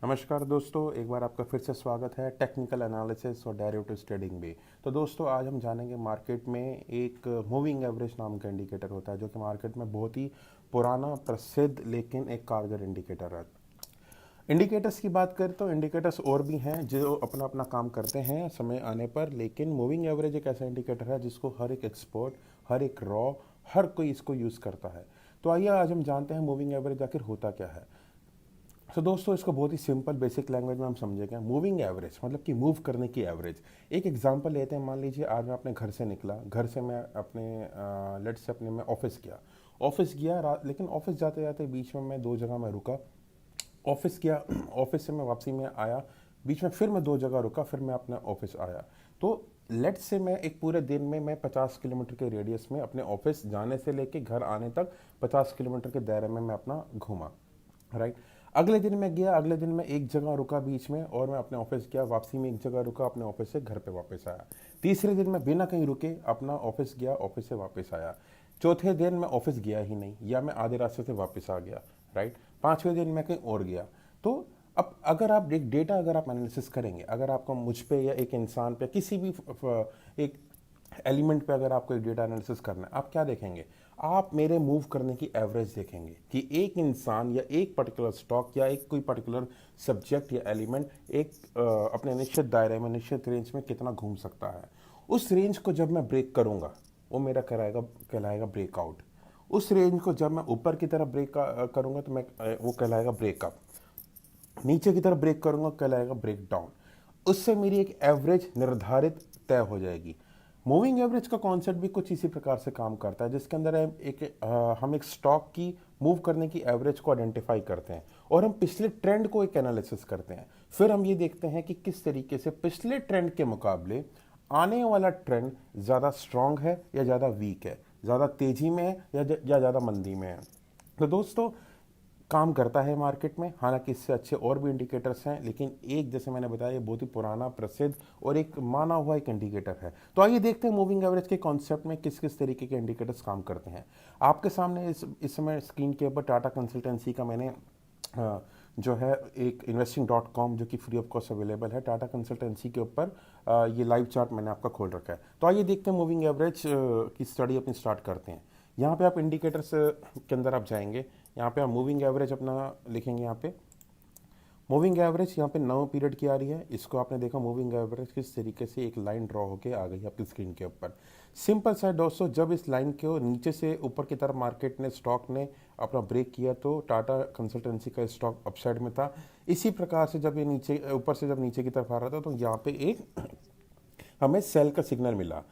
नमस्कार दोस्तों, एक बार आपका फिर से स्वागत है टेक्निकल एनालिसिस और डेरिवेटिव्स ट्रेडिंग में। तो दोस्तों आज हम जानेंगे मार्केट में एक मूविंग एवरेज नाम का इंडिकेटर होता है जो कि मार्केट में बहुत ही पुराना, प्रसिद्ध लेकिन एक कारगर इंडिकेटर है। इंडिकेटर्स की बात करें तो इंडिकेटर्स और भी हैं जो अपना अपना काम करते हैं समय आने पर, लेकिन मूविंग एवरेज एक ऐसा इंडिकेटर है जिसको हर एक एक्सपर्ट, हर एक रॉ, हर कोई इसको यूज़ करता है। तो आइए आज हम जानते हैं मूविंग एवरेज आखिर होता क्या है। तो दोस्तों इसको बहुत ही सिंपल बेसिक लैंग्वेज में हम समझेंगे। मूविंग एवरेज मतलब कि मूव करने की एवरेज। एक एग्जांपल लेते हैं, मान लीजिए आज मैं अपने घर से निकला, घर से मैं अपने लेट्स से अपने मैं ऑफिस गया लेकिन ऑफिस जाते जाते बीच में मैं दो जगह में रुका। ऑफिस गया, ऑफिस से मैं वापसी में आया, बीच में फिर मैं दो जगह रुका, फिर मैं अपने ऑफिस आया। तो लेट्स से मैं एक पूरे दिन में मैं 50 किलोमीटर के रेडियस में अपने ऑफिस जाने से लेके घर आने तक 50 किलोमीटर के दायरे में मैं अपना घूमा, राइट। अगले दिन मैं गया, अगले दिन मैं एक जगह रुका बीच में और मैं अपने ऑफिस गया, वापसी में एक जगह रुका, अपने ऑफिस से घर पे वापस आया। तीसरे दिन मैं बिना कहीं रुके अपना ऑफिस गया, ऑफिस से वापस आया। चौथे दिन मैं ऑफिस गया ही नहीं या मैं आधे रास्ते से वापस आ गया, राइट। पांचवें दिन मैं कहीं और गया। तो अब अगर आप एक डेटा अगर आप एनालिसिस करेंगे, अगर आपको मुझ पे या एक इंसान पे किसी भी एक एलिमेंट पे अगर आपको एक डेटा एनालिसिस करना है, आप क्या देखेंगे? आप मेरे मूव करने की एवरेज देखेंगे कि एक इंसान या एक पर्टिकुलर स्टॉक या एक कोई पर्टिकुलर सब्जेक्ट या एलिमेंट एक अपने निश्चित दायरे में, निश्चित रेंज में कितना घूम सकता है। उस रेंज को जब मैं ब्रेक करूंगा वो मेरा कहलाएगा ब्रेकआउट। उस रेंज को जब मैं ऊपर की तरफ ब्रेक करूंगा तो मैं वो कहलाएगा ब्रेकअप। नीचे की तरफ ब्रेक करूंगा कहलाएगा ब्रेक डाउन। उससे मेरी एक एवरेज निर्धारित तय हो जाएगी। मूविंग एवरेज का कॉन्सेप्ट भी कुछ इसी प्रकार से काम करता है, जिसके अंदर हम एक स्टॉक की मूव करने की एवरेज को आइडेंटिफाई करते हैं और हम पिछले ट्रेंड को एक एनालिसिस करते हैं। फिर हम ये देखते हैं कि किस तरीके से पिछले ट्रेंड के मुकाबले आने वाला ट्रेंड ज़्यादा स्ट्रांग है या ज़्यादा वीक है, ज़्यादा तेजी में है या ज़्यादा मंदी में है। तो दोस्तों काम करता है मार्केट में। हालांकि इससे अच्छे और भी इंडिकेटर्स हैं, लेकिन एक जैसे मैंने बताया ये बहुत ही पुराना, प्रसिद्ध और एक माना हुआ एक इंडिकेटर है। तो आइए देखते हैं मूविंग एवरेज के कॉन्सेप्ट में किस किस तरीके के इंडिकेटर्स काम करते हैं। आपके सामने इस समय स्क्रीन के ऊपर टाटा कंसल्टेंसी का मैंने जो है एक investing.com जो कि फ्री ऑफ कॉस्ट अवेलेबल है, टाटा कंसल्टेंसी के ऊपर ये लाइव चार्ट मैंने आपका खोल रखा है। तो आइए देखते हैं मूविंग एवरेज की स्टडी अपनी स्टार्ट करते हैं। यहाँ पे आप इंडिकेटर्स के अंदर आप जाएंगे, यहाँ पे आप मूविंग एवरेज अपना लिखेंगे। यहाँ पे मूविंग एवरेज यहाँ पे 9 पीरियड की आ रही है। इसको आपने देखा मूविंग एवरेज किस तरीके से एक लाइन ड्रॉ होके आ गई आपकी स्क्रीन के ऊपर। सिंपल सा है दोस्तों, जब इस लाइन को नीचे से ऊपर की तरफ मार्केट ने, स्टॉक ने अपना ब्रेक किया तो टाटा कंसल्टेंसी का स्टॉक अपसाइड में था। इसी प्रकार से जब ये नीचे ऊपर से जब नीचे की तरफ आ रहा था तो यहाँ पे एक हमें सेल का सिग्नल मिला।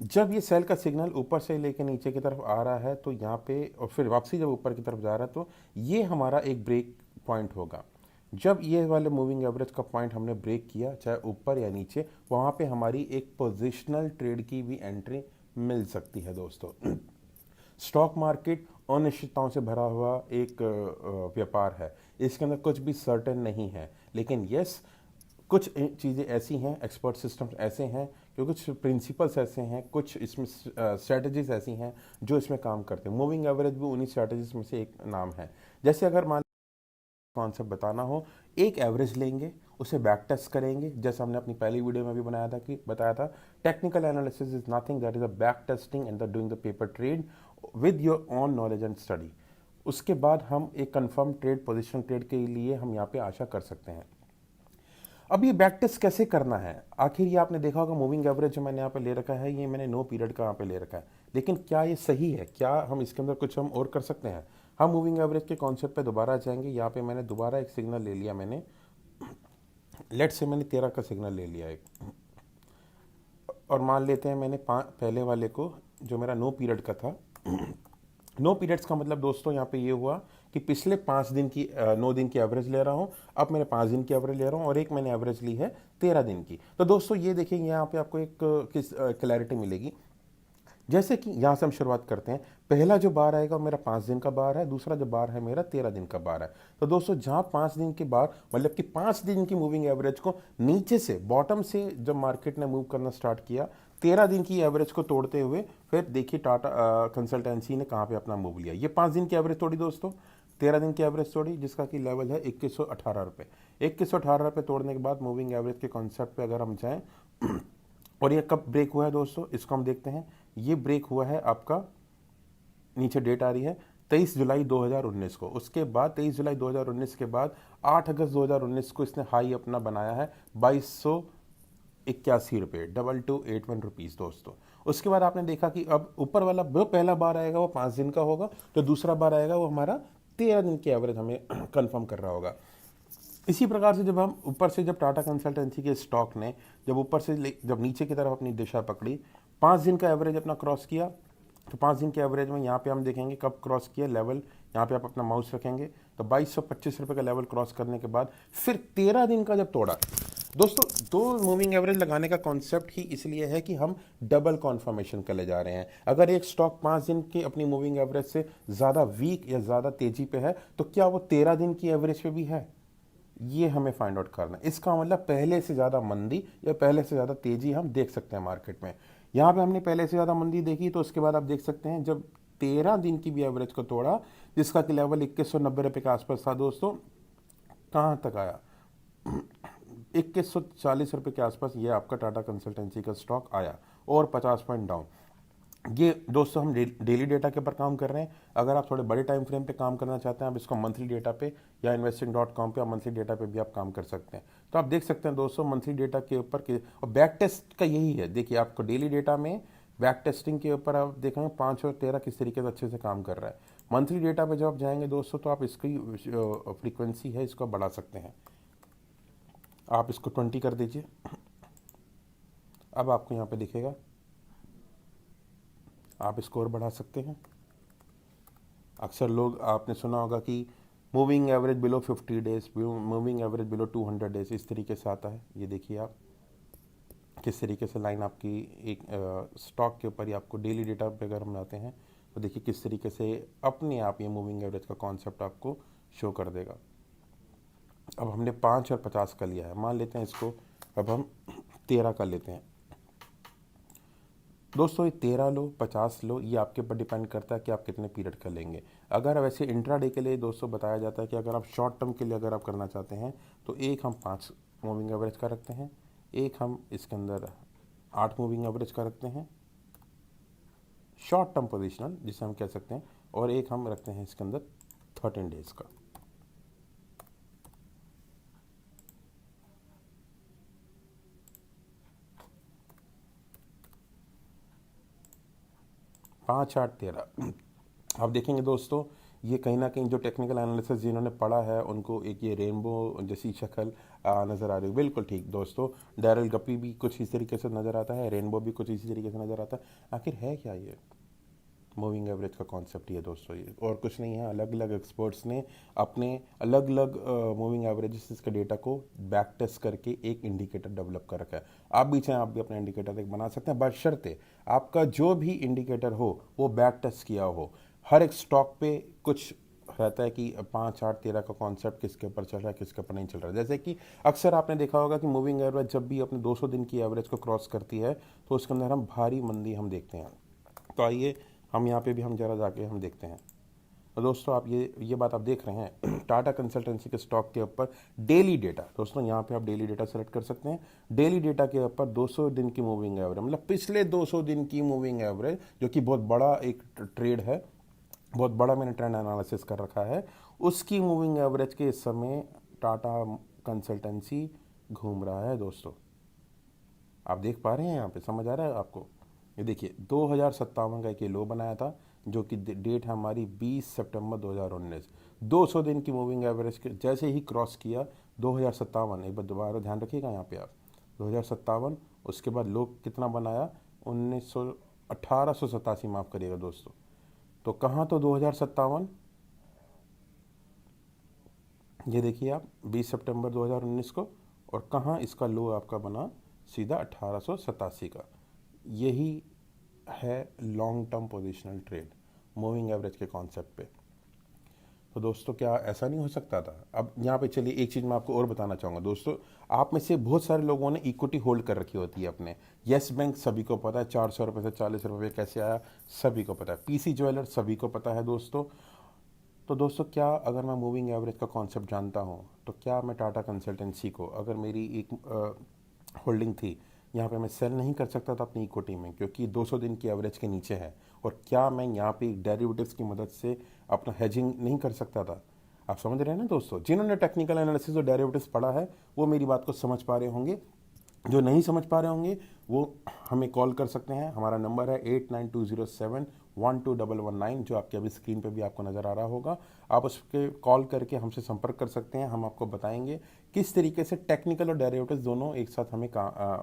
जब ये सेल का सिग्नल ऊपर से लेके नीचे की तरफ आ रहा है तो यहाँ पे, और फिर वापसी जब ऊपर की तरफ जा रहा है तो ये हमारा एक ब्रेक पॉइंट होगा। जब ये वाले मूविंग एवरेज का पॉइंट हमने ब्रेक किया, चाहे ऊपर या नीचे, वहाँ पे हमारी एक पोजिशनल ट्रेड की भी एंट्री मिल सकती है दोस्तों। स्टॉक मार्केट अनिश्चितताओं से भरा हुआ एक व्यापार है। इसके अंदर कुछ भी सर्टेन नहीं है, लेकिन यस कुछ चीज़ें ऐसी हैं, एक्सपर्ट सिस्टम्स ऐसे हैं कि कुछ प्रिंसिपल्स ऐसे हैं, कुछ इसमें स्ट्रेटजीज ऐसी हैं जो इसमें काम करते हैं। मूविंग एवरेज भी उन्हीं स्ट्रेटजीज में से एक नाम है। जैसे अगर मान कॉन्सेप्ट बताना हो, एक एवरेज लेंगे, उसे बैक टेस्ट करेंगे, जैसे हमने अपनी पहली वीडियो में भी बताया था technical analysis is nothing that is a back testing and the doing the paper trade with your own knowledge and study. उसके बाद हम एक कंफर्म ट्रेड, पोजिशन ट्रेड के लिए हम यहाँ पे आशा कर सकते हैं। अब ये बैक टेस्ट कैसे करना है? आखिर ये आपने देखा होगा मूविंग एवरेज जो मैंने यहाँ पे ले रखा है, ये मैंने 9 पीरियड का यहाँ पे ले रखा है, लेकिन क्या ये सही है? क्या हम इसके अंदर कुछ हम और कर सकते हैं? हम मूविंग एवरेज के कॉन्सेप्ट पे दोबारा जाएंगे। यहाँ पे मैंने दोबारा एक सिग्नल ले लिया, मैंने लेट से मैंने 13 का सिग्नल ले लिया एक, और मान लेते हैं मैंने पहले वाले को जो मेरा 9 पीरियड का था। 9 पीरियड्स का मतलब दोस्तों यहाँ पे ये हुआ कि पिछले 5 दिन की 9 दिन की एवरेज ले रहा हूँ, अब मैंने 5 दिन की एवरेज ले रहा हूँ और एक मैंने एवरेज ली है 13 दिन की। तो दोस्तों ये देखिए यहाँ पे आपको एक किस क्लैरिटी मिलेगी। जैसे कि यहाँ से हम शुरुआत करते हैं, पहला जो बार आएगा मेरा 5 दिन का बार है, दूसरा जो बार है मेरा 13 दिन का बार है। तो दोस्तों जहाँ 5 दिन के बार मतलब कि 5 दिन की मूविंग एवरेज को नीचे से, बॉटम से जब मार्केट ने मूव करना स्टार्ट किया, 13 दिन की एवरेज को तोड़ते हुए, फिर देखिए टाटा कंसल्टेंसी ने कहाँ पे अपना मूव लिया। ये 5 दिन की एवरेज तोड़ी दोस्तों, 13 दिन की एवरेज तोड़ी जिसका कि लेवल है 2118 रुपये। 2118 रुपये तोड़ने के बाद मूविंग एवरेज के कॉन्सेप्ट पे अगर हम जाएं और ये कब ब्रेक हुआ है दोस्तों, इसको हम देखते हैं। ये ब्रेक हुआ है आपका, नीचे डेट आ रही है 23 जुलाई 2019 को। उसके बाद 23 जुलाई 2019 के बाद 8 अगस्त 2019 को इसने हाई अपना बनाया है 2281 रुपये, 2281 रुपीज़ दोस्तों। उसके बाद आपने देखा कि अब ऊपर वाला जो पहला बार आएगा वो 5 दिन का होगा, तो दूसरा बार आएगा वो हमारा 13 दिन की एवरेज हमें कंफर्म कर रहा होगा। इसी प्रकार से जब हम ऊपर से जब टाटा कंसल्टेंसी के स्टॉक ने जब ऊपर से जब नीचे की तरफ अपनी दिशा पकड़ी, 5 दिन का एवरेज अपना क्रॉस किया, तो 5 दिन के एवरेज में यहाँ पे हम देखेंगे कब क्रॉस किया लेवल, यहाँ पे आप अपना माउस रखेंगे तो 2225 रुपये का लेवल क्रॉस करने के बाद फिर 13 दिन का जब तोड़ा दोस्तों। दो मूविंग एवरेज लगाने का कॉन्सेप्ट ही इसलिए है कि हम डबल कॉन्फर्मेशन के ले जा रहे हैं। अगर एक स्टॉक 5 दिन की अपनी मूविंग एवरेज से ज़्यादा वीक या ज़्यादा तेजी पे है तो क्या वो 13 दिन की एवरेज पे भी है, ये हमें फाइंड आउट करना है। इसका मतलब पहले से ज़्यादा मंदी या पहले से ज़्यादा तेजी हम देख सकते हैं मार्केट में। यहाँ पे हमने पहले से ज़्यादा मंदी देखी, तो उसके बाद आप देख सकते हैं जब 13 दिन की भी एवरेज को तोड़ा जिसका कि लेवल 2190 के आसपास था दोस्तों, कहाँ तक आया 2140 के आसपास ये आपका टाटा कंसल्टेंसी का स्टॉक आया और 50 पॉइंट डाउन। ये दोस्तों हम डेली डेटा के ऊपर काम कर रहे हैं। अगर आप थोड़े बड़े टाइम फ्रेम पे काम करना चाहते हैं आप इसको मंथली डेटा पे या investing.com पे या मंथली डेटा पे भी आप काम कर सकते हैं। तो आप देख सकते हैं दोस्तों मंथली डेटा के ऊपर के और बैक टेस्ट का यही है। देखिए आपको डेली डेटा में बैक टेस्टिंग के ऊपर आप देखेंगे 5 और 13 किस तरीके से अच्छे से काम कर रहा है। मंथली डेटा पे जब आप जाएंगे दोस्तों तो आप इसकी फ्रीक्वेंसी है इसको बढ़ा सकते हैं। आप इसको 20 कर दीजिए, अब आपको यहाँ पे दिखेगा, आप स्कोर बढ़ा सकते हैं। अक्सर लोग आपने सुना होगा कि moving average below 50 days, moving average below 200 days, इस तरीके से आता है। ये देखिए आप किस तरीके से लाइन आपकी एक स्टॉक के ऊपर ही आपको डेली डेटा पे अगर हम आते हैं तो देखिए किस तरीके से अपने आप ये मूविंग एवरेज का कॉन्सेप्ट आपको शो कर देगा। अब हमने 5 और 50 का लिया है, मान लेते हैं इसको, अब हम 13 का लेते हैं दोस्तों। ये 13 लो 50 लो, ये आपके ऊपर डिपेंड करता है कि आप कितने पीरियड का लेंगे। अगर वैसे इंट्राडे के लिए दोस्तों बताया जाता है कि अगर आप शॉर्ट टर्म के लिए अगर आप करना चाहते हैं तो एक हम 5 मूविंग एवरेज का रखते हैं, एक हम इसके अंदर 8 मूविंग एवरेज का रखते हैं शॉर्ट टर्म पोजिशनल जिसे हम कह सकते हैं, और एक हम रखते हैं इसके अंदर 13 डेज का। पाँच 8 13 आप देखेंगे दोस्तों ये कहीं ना कहीं जो टेक्निकल एनालिसिस जिन्होंने पढ़ा है उनको एक ये रेनबो जैसी शक्ल नज़र आ रही है। बिल्कुल ठीक दोस्तों, डैरल गप्पी भी कुछ इस तरीके से नज़र आता है, रेनबो भी कुछ इसी तरीके से नज़र आता है। आखिर है क्या ये मूविंग एवरेज का कॉन्सेप्ट ये दोस्तों, ये और कुछ नहीं है। अलग अलग एक्सपर्ट्स ने अपने अलग अलग मूविंग एवरेजेस के डेटा को बैक टेस्ट करके एक इंडिकेटर डेवलप कर रखा है। आप भी चाहें आप भी अपना इंडिकेटर एक बना सकते हैं, बशर्ते आपका जो भी इंडिकेटर हो वो बैक टेस्ट किया हो। हर एक स्टॉक पे कुछ रहता है कि 5 8 13 का कॉन्सेप्ट किसके ऊपर चल रहा है किसके ऊपर नहीं चल रहा है। जैसे कि अक्सर आपने देखा होगा कि मूविंग एवरेज जब भी अपने 200 दिन की एवरेज को क्रॉस करती है तो उसके अंदर हम भारी मंदी हम देखते हैं। तो आइए हम यहाँ पे भी हम जरा जाके हम देखते हैं। तो दोस्तों आप ये बात आप देख रहे हैं टाटा कंसल्टेंसी के स्टॉक के ऊपर डेली डेटा। दोस्तों यहाँ पे आप डेली डेटा सेलेक्ट कर सकते हैं। डेली डेटा के ऊपर 200 दिन की मूविंग एवरेज, मतलब पिछले 200 दिन की मूविंग एवरेज, जो कि बहुत बड़ा एक ट्रेड है, बहुत बड़ा मैंने ट्रेंड एनालिसिस कर रखा है, उसकी मूविंग एवरेज के इस समय टाटा कंसल्टेंसी घूम रहा है दोस्तों। आप देख पा रहे हैं यहाँ पे, समझ आ रहा है आपको। ये देखिए 2057 का एक ये लो बनाया था जो कि डेट है हमारी 20 सितंबर 2019। 200 दिन की मूविंग एवरेज के जैसे ही क्रॉस किया 2057, एक बार दोबारा ध्यान रखिएगा यहाँ पे आप 2057, उसके बाद लो कितना बनाया 1887, माफ़ करिएगा दोस्तों। तो कहाँ तो 2057, ये देखिए आप 20 सितंबर 2019 को, और कहाँ इसका लो आपका बना सीधा 1887 का। यही है long term positional trade moving average के कॉन्सेप्ट पे। तो दोस्तों क्या ऐसा नहीं हो सकता था। अब यहाँ पे चलिए एक चीज़ मैं आपको और बताना चाहूँगा दोस्तों, आप में से बहुत सारे लोगों ने इक्विटी होल्ड कर रखी होती है अपने। येस बैंक सभी को पता है 400 रुपये से 40 रुपये कैसे आया, सभी को पता है। पीसी ज्वेलर सभी को पता है दोस्तों। तो दोस्तों, क्या अगर मैं मूविंग एवरेज का कॉन्सेप्ट जानता हूँ तो क्या मैं टाटा कंसल्टेंसी को, अगर मेरी एक होल्डिंग थी, यहाँ पे मैं सेल नहीं कर सकता था अपनी इक्विटी में क्योंकि 200 दिन की एवरेज के नीचे है, और क्या मैं यहाँ पे डेरिवेटिव्स की मदद से अपना हेजिंग नहीं कर सकता था? आप समझ रहे हैं ना दोस्तों? जिन्होंने टेक्निकल एनालिसिस और डेरिवेटिव्स पढ़ा है वो मेरी बात को समझ पा रहे होंगे। जो नहीं समझ पा रहे होंगे वो हमें कॉल कर सकते हैं। हमारा नंबर है 8920712119, जो आपके अभी स्क्रीन पे भी आपको नज़र आ रहा होगा। आप उस पर कॉल करके हमसे संपर्क कर सकते हैं। हम आपको बताएंगे किस तरीके से टेक्निकल और डेरिवेटिव्स दोनों एक साथ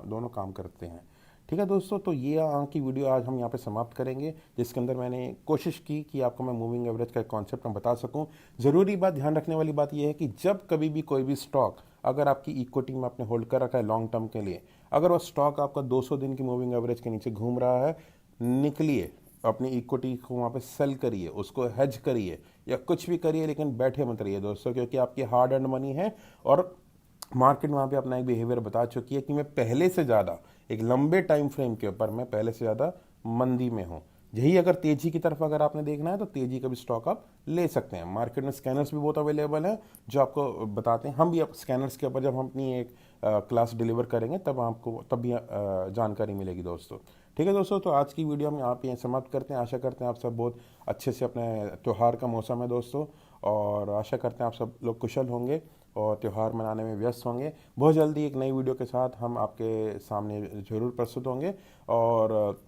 दोनों काम करते हैं। ठीक है दोस्तों, तो ये की वीडियो आज हम यहाँ पे समाप्त करेंगे, जिसके अंदर मैंने कोशिश की कि आपको मैं मूविंग एवरेज का कॉन्सेप्ट में बता सकूं। ज़रूरी बात, ध्यान रखने वाली बात यह है कि जब कभी भी कोई भी स्टॉक अगर आपकी इक्विटी में आपने होल्ड कर रखा है लॉन्ग टर्म के लिए, अगर वो स्टॉक आपका 200 दिन की मूविंग एवरेज के नीचे घूम रहा है, निकलिए, अपनी इक्विटी को वहाँ पे सेल करिए, उसको हेज करिए या कुछ भी करिए, लेकिन बैठे मत रहिए दोस्तों, क्योंकि आपकी हार्ड अर्न मनी है और मार्केट वहाँ पे अपना एक बिहेवियर बता चुकी है कि मैं पहले से ज़्यादा एक लंबे टाइम फ्रेम के ऊपर मैं पहले से ज़्यादा मंदी में हूँ। यही अगर तेजी की तरफ अगर आपने देखना है तो तेजी का भी स्टॉक आप ले सकते हैं। मार्केट में स्कैनर्स भी बहुत अवेलेबल हैं जो आपको बताते हैं। हम भी स्कैनर्स के ऊपर जब हम अपनी एक क्लास डिलीवर करेंगे तब भी जानकारी मिलेगी दोस्तों। ठीक है दोस्तों, तो आज की वीडियो हम यहाँ पे समाप्त करते हैं। आशा करते हैं आप सब बहुत अच्छे से, अपने त्यौहार का मौसम है दोस्तों, और आशा करते हैं आप सब लोग कुशल होंगे और त्यौहार मनाने में व्यस्त होंगे। बहुत जल्दी एक नई वीडियो के साथ हम आपके सामने ज़रूर प्रस्तुत होंगे, और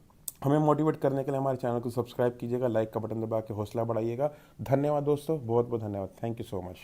हमें मोटिवेट करने के लिए हमारे चैनल को सब्सक्राइब कीजिएगा, लाइक का बटन दबा के हौसला बढ़ाइएगा। धन्यवाद दोस्तों, बहुत बहुत धन्यवाद। Thank you so much.